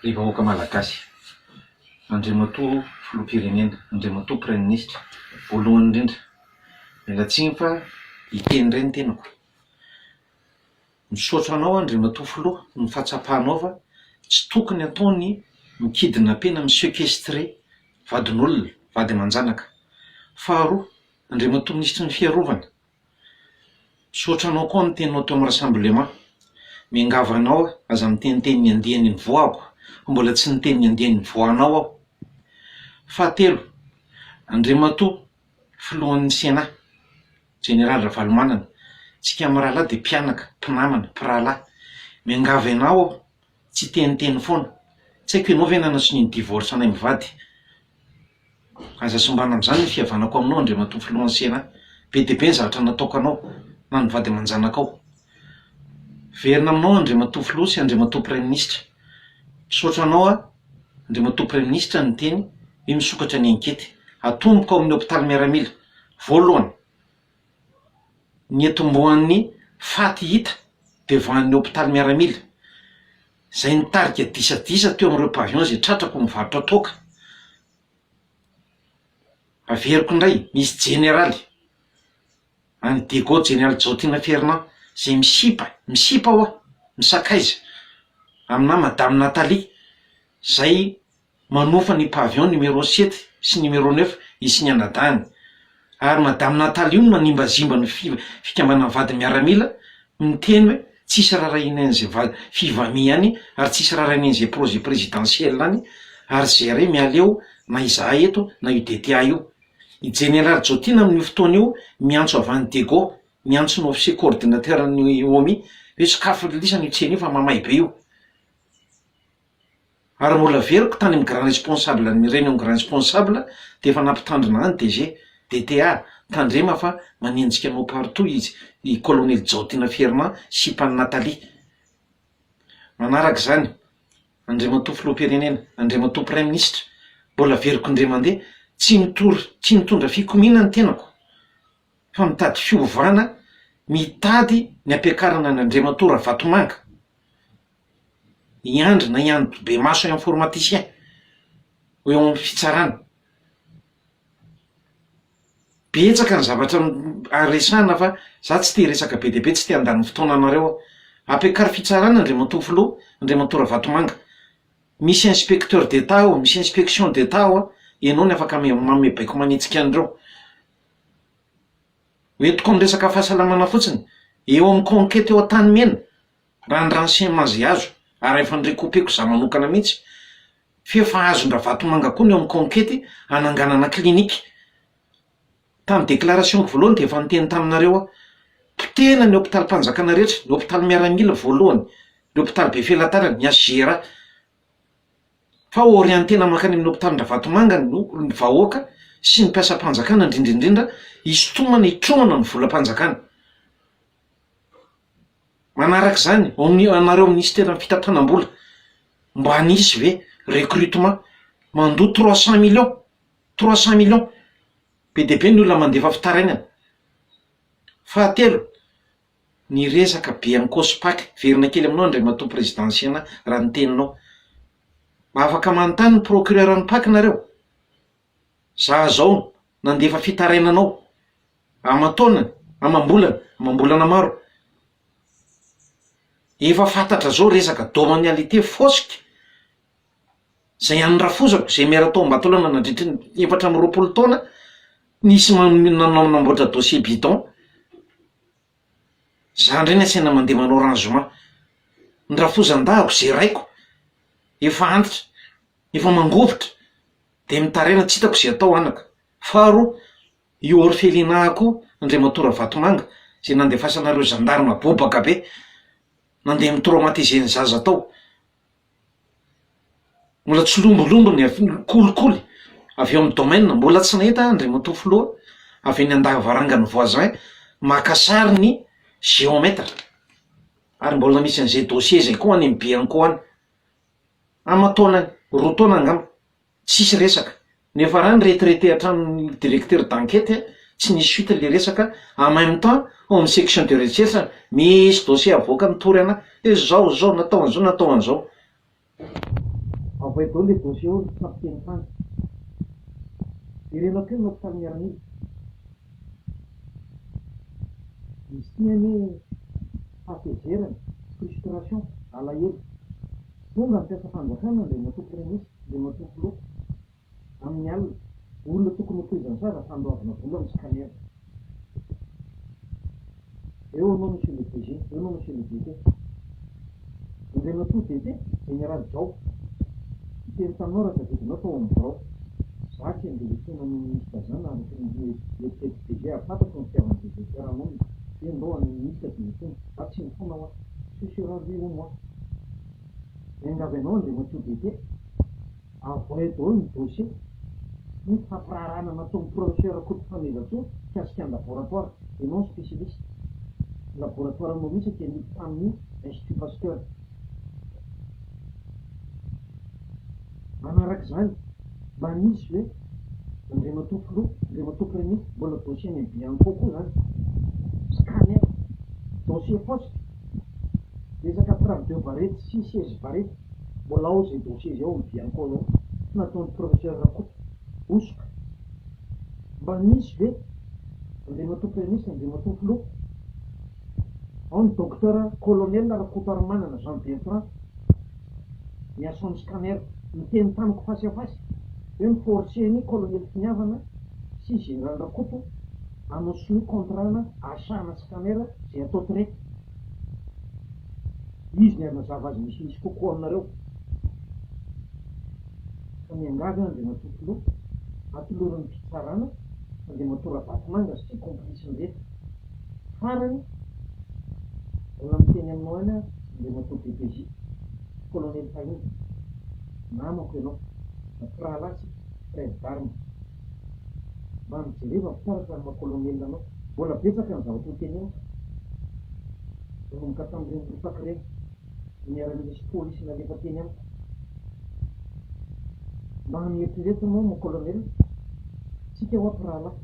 Ry vahoaka malagasy, Andriamatoa filoham-pirenena, Andriamatoa Premier Ministra, voalohany indrindra, miala tsiny fa iteny iray ny tenako. Misaotra anao Andriamatoa filoha ny fahatsapahanao fa tsy tokony ataony mikidina pena mi-séquestrer vadin'olona, vady aman-janaka. Faharoa, Andriamatoa Ministra ny fiarovana. Misaotra anao koa ny teninao teo amin'ny rassemblement. Miangava anao aza miteniteny ny andiany ny voako, mbola tsy niteny ny andiany ny voanao aho. Fahatelo, Andriamatoa filohan'ny Sénat, Général Ravalomanana, tsika amin'ny rahalahy de mpianaka, mpinamana, mpirahalahy. Miangava anao aho, tsy teniteny foana. Tsy haiko ianao ve nanatsoa ny divorce anay mivady. Aza sombana am'zany ny fihavanako aminao Andriamatoa filohan'ny Sénat. Be dia be ny zavatra nataoko anao na ny vady aman-janakao. Verina aminao Andriamatoa filoha sy Andriamatoa Premier Ministra. Misaotra anao Andriamatoa Premier Ministra ny teny hoe misokatra ny ankety. Atomboka ao amin'ny hôpitaly miaramila. Voalohany, ny etombohan'ny faty hita devan'ny hôpitaly miaramila. Zay nitarika disadisa teo amin'ireo pavion zay tratrako mivarotra toaka. Averiko indray, misy généraly any Diego Général Jaotina Fernand zay misipa ao misakaiza amina Madame Nathalie zay manofa ny pavion numéro 7 sy numéro 9 isy ny anadahany. Ary Madame Nathalie io manimbazimba ny fikambana vady miaramila, miteny hoe tsisy rarahinan'izay fivamia any ary tsisy rarahinan'izay projet présidentiel any ary zay re mialeo na izahay eto na UDTA io. I Général Jaotina amin'io fotoana io miantso avany Diego, miantso ny officier coordinateur ny OMI hoe sakafo lisany io tsena io fa mamay be io. Ary mbola veriko tany amin'ny grand responsable ny réunion grand responsable de efa nampitandrina any DG DTA tandrema fa manenjika anao partout izy i colonel Jaotina Fernand sy Pane Nathalie. Manaraka zany, Andriamatoa filoham-pirenena, Andriamatoa Premier Ministra, mbola veriko indray mandeha tsy mitondra fikomiana ny tenako fa mitady fiovana, mitady ny ampiakarana ny Andriamatoa Ravatomanga hiandry na hiandry be maso informaticien ho eo amin'ny fitsarana. Betsaka ny zavatra resana fa za tsy te resaka be dia be, tsy te handany fotoana anareo. Ampiakary fitsarana Andriamatoa filoha, Andriamatoa Ravatomanga. Misy inspecteur d'État ao, misy inspection d'État ao, ianao ny afaka mamebaiko manitsika andreo. Hoentiko amin'ny resaka fahasalamana fotsiny, eo amin'ny conquête eo an-tany mena, raha ny renseignement zay azo, ary efa nrekopeko za manokana mihitsy, fefa azony Ravatomanga koa ny eo amin'ny conquête hananganana klinika. Tamin'ny déclaration voalohany dia efa niteny taminareo aho, potena ny hôpitaly mpanjakana rehetra, ny hôpitaly miaramila voalohany, ny hôpitaly be felatarany, ny Azera. Fa orientena mankany amin'ny hôpitaly Ravatomanga ny vahoaka sy ny mpiasam-panjakana indrindraindrindra hisintomana hitromana ny volam-panjakana. Manaraka zany, anareo ministère fitantanam-bola, mba hanisy ve recrutement mandoa 300 millions. Be dia be ny olona mandefa fitarainana. Fahatelo, ny resaka be amin'ny COSPAC, verina kely aminao Andriamatoa présidentiel raha ny teninao. Afaka manontany ny procureur ny PAC nareo. Za zao nandefa fitarainanao aman-taonany, amam-bolana maro. Efa fantatra zao resaka domanialité fosika zay anrafozako, zay miara-tao am-batolana nandritra ny 420 taona, nisy nanamboatra dossier bidon. Za ndray ny asaina mandeha manao arrangement. Ny rafozan-dahako zay raiko, efa antitra, efa mangovitra, de mitaraina tsy hitako zay atao anaka. Faharoa, io orphelinako Andriamatoa Ravatomanga zay nandefasanareo gendarme bobaka be, nandeha mitraumatiser ny zaza tao. Mbola tsy lombolombo ny kolikoly avy eo amin'ny domaine, mbola tsy nahita Andriamatoa filoha avy eny an-davarangany voisin maka sary ny géomètre. Ary mbola misy an'izay dossier zay koa any amin'ny Beanco any. Aman-taonany, roa taona angamba, tsisy resaka. Nefa raha ny retraité hatramin'ny directeur d'enquête, tsy nisy suite le resaka. En même temps, ao amin'ny section de recherche, misy dossier avoaka nitory ana, zao natao an'izao. avy eo le dossier olo fampiteny tany. Irenao keo mampifaly miaramila. Misy tiany fahatezerana, frustration, alahelo. Tonga mampiasa fanjakana le matoky remisy, le matoky loka. Amin'ny alina, olona tokony ho toizany sara fandoavana vola ny scanner. Eo anao monsieur le DG, eo anao monsieur le DT. Indray matoa DT, général Jao. Miteny taminao raha tadidinao tao amin'ny birao. Zaky andeletena ny ministre zany ary le DG afatako ny fiavana DG anao. Et non, on ministre qui nous fait un fond, c'est sur un vieux mois. Et nous avons des motifs d'été. Après tout, une dossier. Nous préparons un professeur à coup de familiation qui a un laboratoire et non spécialiste. Le laboratoire à Maurice qui est mis parmi l'Institut Pasteur. Anarakzan, Banis, le moto flou, le moto premier, bon, le dossier n'est bien beaucoup là. Scanner, dossier poste, les accaparats de barrettes, 6 barrettes, bon là c'est dossier, j'ai encore là, maintenant le professeur raconte, ousque, banis, les motoprémistes, les motoflous, un docteur colonel, la racontarmana, Jean-Pierre Franc, il y a son scanner, il tient un temps face à face, une forcée, ni colonel Fignavana, si j'ai un raconte. Anosy contrana asana scanner zay atao traite. Izy ny anazava azy misy kokoa aminareo. Fa miangavy dia matokolo atoloran'ny fitsarana dia matora vatomanga sy complice ndraiky. Farany mbola miteny aminao any dia matao DPJ colonel Fahiny. Namako ianao fralatsy frère d'armes. Mba mijereva fitaratra ny maha-colonel anao. Mbola betsaka ny zavatra ho tenena. Manomboka tamin'ireny ropaky ireny. Miaramila sy polisy nalefa teny amiko. Mba hanieritrereto anao maha-colonel. Tsika ho ampirahalahy.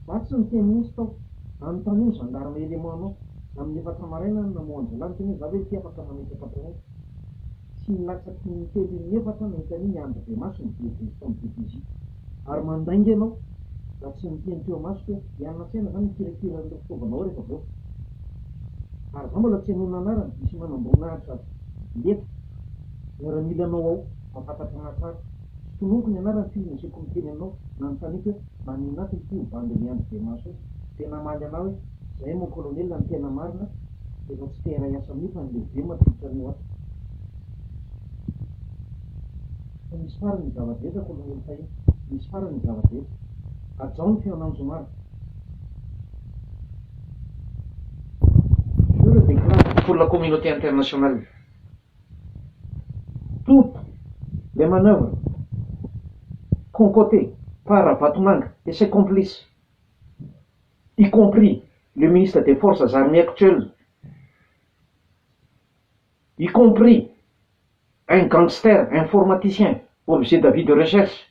Vatsy ny teny misy tao. Anontany io gendarme élément anao. Amin'ny efatra maraina namohanjy lany teny hoe za hoe ty afaka mametraka apirany. Tsy nilatsaky ny tely ny efatra na hitany ny andro be maso ny DPJ. Ary mandainga ianao, raha tsy miteny teo maso hoe hianona tsena zany mikirakira an'ireo fitaovanao rehefa avy eo. Ary za mbola tsy hanona anarany, misy manambonahitra lefa. Miaramila anao ao, mampatatra anatsara. Sy tononoko ny anarany filo niseko miteny anao, na nytaniko hoe maninona ty ity bandy ny andro be maso. Tena maly anao hoe, zay mon colonel ny tena marina, dia tsy tera iasa mifa ny lehibe matolotra an'io ato. Fa misy farany ny zava-detra colonel Fahiny. Misy farany ny zava-detra. Ajao ny fiananjomary. Je le déclare pour la communauté internationale. Toutes les manœuvres concoctées par Vatomanga et ses complices, y compris le ministre des Forces armées actuelles, y compris un gangster informaticien objet d'avis de recherche,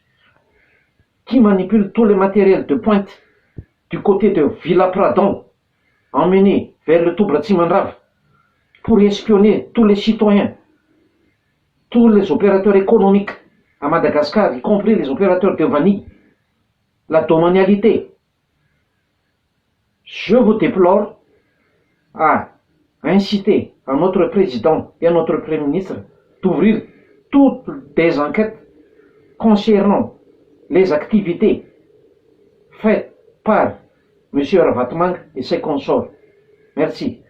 qui manipule tous les matériels de pointe du côté de Villa Pradon, emmené vers le Toubra-Tsimandrave, pour espionner tous les citoyens, tous les opérateurs économiques à Madagascar, y compris les opérateurs de vanille, la domanialité. Je vous déplore à inciter à notre président et à notre premier ministre d'ouvrir toutes des enquêtes concernant les activités faites par M. Ravatmang et ses consorts. Merci.